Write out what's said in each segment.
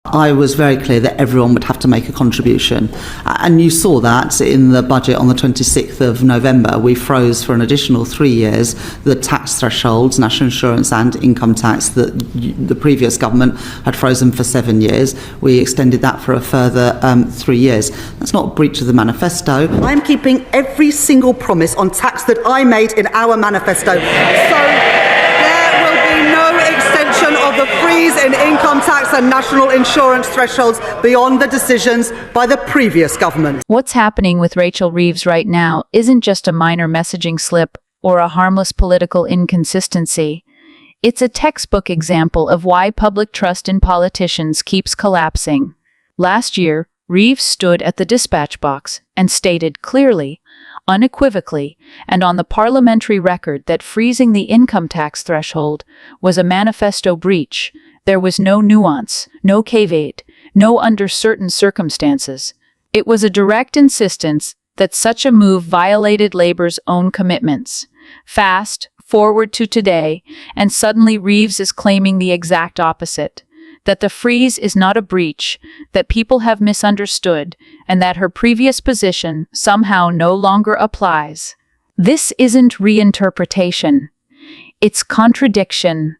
I was very clear that everyone would have to make a contribution. And you saw that in the budget on the 26th of November. We froze for an additional 3 years the tax thresholds, national insurance and income tax, that the previous government had frozen for 7 years. We extended that for a further 3 years. That's not a breach of the manifesto. I'm keeping every single promise on tax that I made in our manifesto. The freeze in income tax and national insurance thresholds beyond the decisions by the previous government. What's happening with Rachel Reeves right now isn't just a minor messaging slip or a harmless political inconsistency. It's a textbook example of why public trust in politicians keeps collapsing. Last year, Reeves stood at the dispatch box and stated clearly, unequivocally, and on the parliamentary record that freezing the income tax threshold was a manifesto breach. There was no nuance, no caveat, no under certain circumstances. It was a direct insistence that such a move violated Labour's own commitments. Fast forward to today, and suddenly Reeves is claiming the exact opposite. That the freeze is not a breach, that people have misunderstood, and that her previous position somehow no longer applies. This isn't reinterpretation. It's contradiction.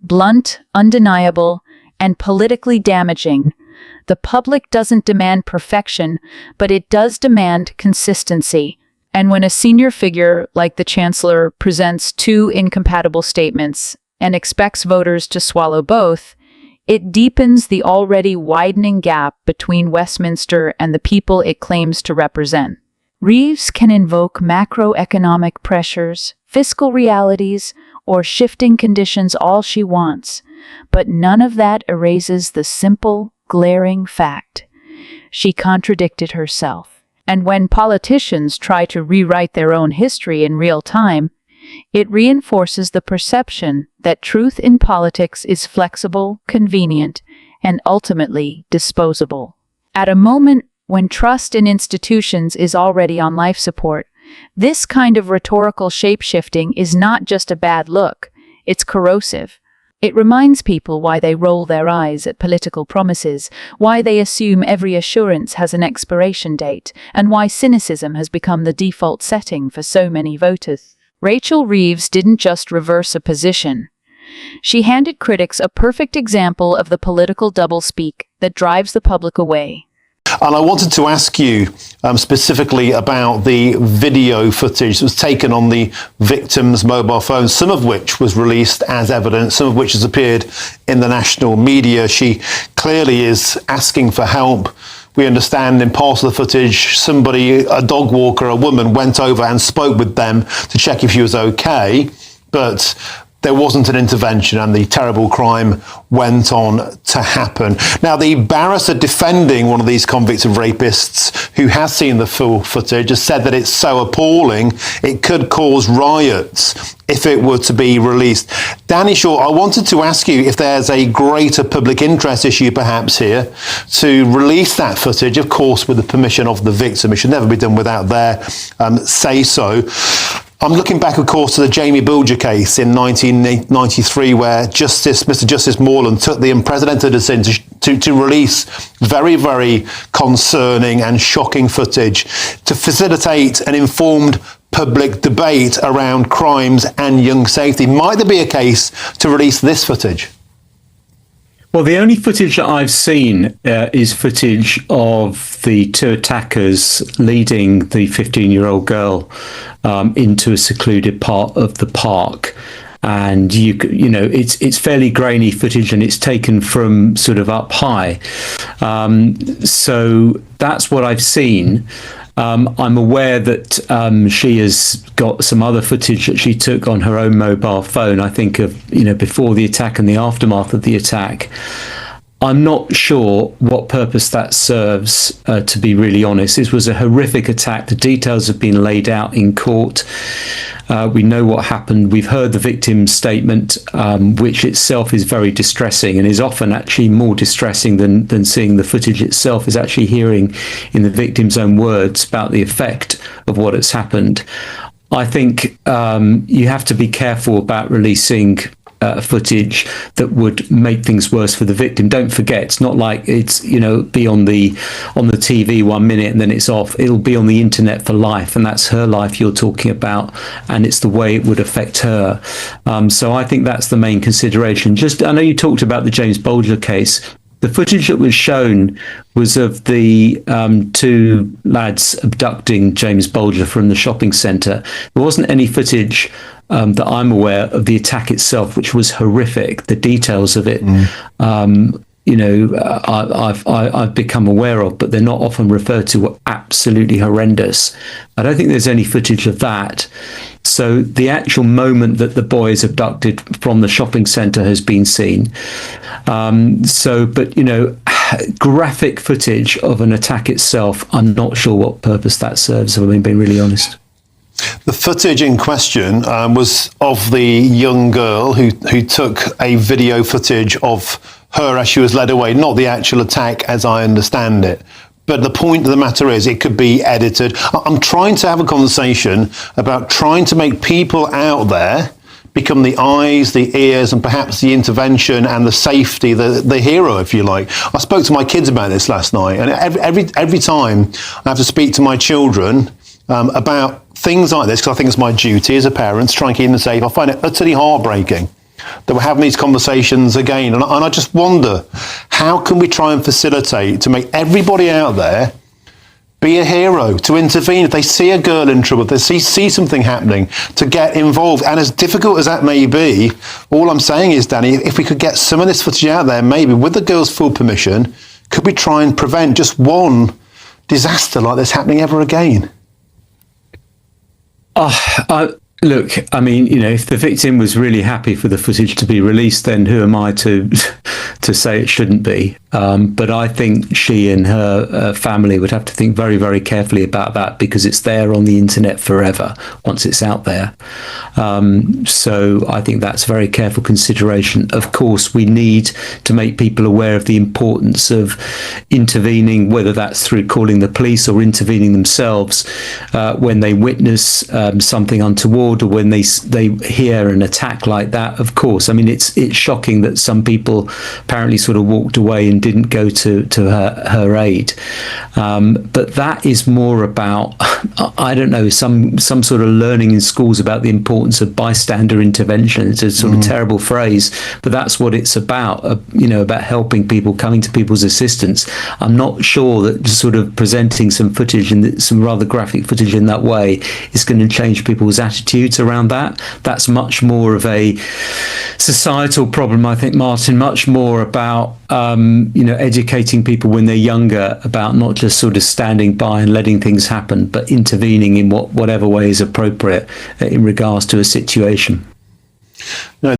Blunt, undeniable, and politically damaging. The public doesn't demand perfection, but it does demand consistency. And when a senior figure like the Chancellor presents two incompatible statements and expects voters to swallow both, it deepens the already widening gap between Westminster and the people it claims to represent. Reeves can invoke macroeconomic pressures, fiscal realities, or shifting conditions all she wants, but none of that erases the simple, glaring fact. She contradicted herself. And when politicians try to rewrite their own history in real time, it reinforces the perception that truth in politics is flexible, convenient, and ultimately disposable. At a moment when trust in institutions is already on life support, this kind of rhetorical shape-shifting is not just a bad look, it's corrosive. It reminds people why they roll their eyes at political promises, why they assume every assurance has an expiration date, and why cynicism has become the default setting for so many voters. Rachel Reeves didn't just reverse a position. She handed critics a perfect example of the political doublespeak that drives the public away. And I wanted to ask you specifically about the video footage that was taken on the victim's mobile phone, some of which was released as evidence, some of which has appeared in the national media. She clearly is asking for help. We understand in part of the footage, somebody, a dog walker, a woman, went over and spoke with them to check if she was okay, but there wasn't an intervention and the terrible crime went on to happen. Now, the barrister defending one of these convicted rapists who has seen the full footage has said that it's so appalling it could cause riots if it were to be released. Danny Shaw, I wanted to ask you if there's a greater public interest issue perhaps here to release that footage, of course with the permission of the victim. It should never be done without their say-so. I'm looking back, of course, to the Jamie Bulger case in 1993, where Mr. Justice Moreland took the unprecedented decision to release very, very concerning and shocking footage to facilitate an informed public debate around crimes and young safety. Might there be a case to release this footage? Well, the only footage that I've seen is footage of the two attackers leading the 15-year-old girl into a secluded part of the park. And you know, it's fairly grainy footage, and it's taken from sort of up high. So that's what I've seen. I'm aware that she has got some other footage that she took on her own mobile phone, I think of, before the attack and the aftermath of the attack. I'm not sure what purpose that serves, to be really honest. This was a horrific attack. The details have been laid out in court. We know what happened. We've heard the victim's statement, which itself is very distressing and is often actually more distressing than seeing the footage itself, is actually hearing in the victim's own words about the effect of what has happened. I think you have to be careful about releasing footage that would make things worse for the victim. Don't forget, it's not like it's be on the TV 1 minute and then it's off. It'll be on the internet for life, and that's her life you're talking about, and it's the way it would affect her. So I think that's the main consideration. I know you talked about the James Bolger case. The footage that was shown was of the two lads abducting James Bolger from the shopping centre. There wasn't any footage that I'm aware of the attack itself, which was horrific. The details of it, I've become aware of, but they're not often referred to, were absolutely horrendous. I don't think there's any footage of that. So the actual moment that the boy is abducted from the shopping centre has been seen. Graphic footage of an attack itself, I'm not sure what purpose that serves, if I'm being really honest. The footage in question was of the young girl who took a video footage of her as she was led away, not the actual attack as I understand it. But the point of the matter is it could be edited. I'm trying to have a conversation about trying to make people out there become the eyes, the ears, and perhaps the intervention and the safety, the hero, if you like. I spoke to my kids about this last night, and every time I have to speak to my children about things like this, because I think it's my duty as a parent to try and keep them safe, I find it utterly heartbreaking that we're having these conversations again. And I just wonder, how can we try and facilitate to make everybody out there be a hero, to intervene if they see a girl in trouble, if they see something happening, to get involved. And as difficult as that may be, all I'm saying is, Danny, if we could get some of this footage out there, maybe with the girl's full permission, could we try and prevent just one disaster like this happening ever again? Look, I mean, if the victim was really happy for the footage to be released, then who am I to say it shouldn't be? But I think she and her family would have to think very, very carefully about that, because it's there on the internet forever once it's out there. So I think that's a very careful consideration. Of course, we need to make people aware of the importance of intervening, whether that's through calling the police or intervening themselves when they witness something untoward, or when they hear an attack like that. Of course, I mean, it's shocking that some people apparently sort of walked away and didn't go to her aid. But that is more about, I don't know, some sort of learning in schools about the importance of bystander intervention. It's a sort of terrible phrase, but that's what it's about. About helping people, coming to people's assistance. I'm not sure that just sort of presenting some footage and some rather graphic footage in that way is going to change people's attitudes around that. That's much more of a societal problem, I think, Martin, much more about educating people when they're younger about not just sort of standing by and letting things happen, but intervening in whatever way is appropriate in regards to a situation.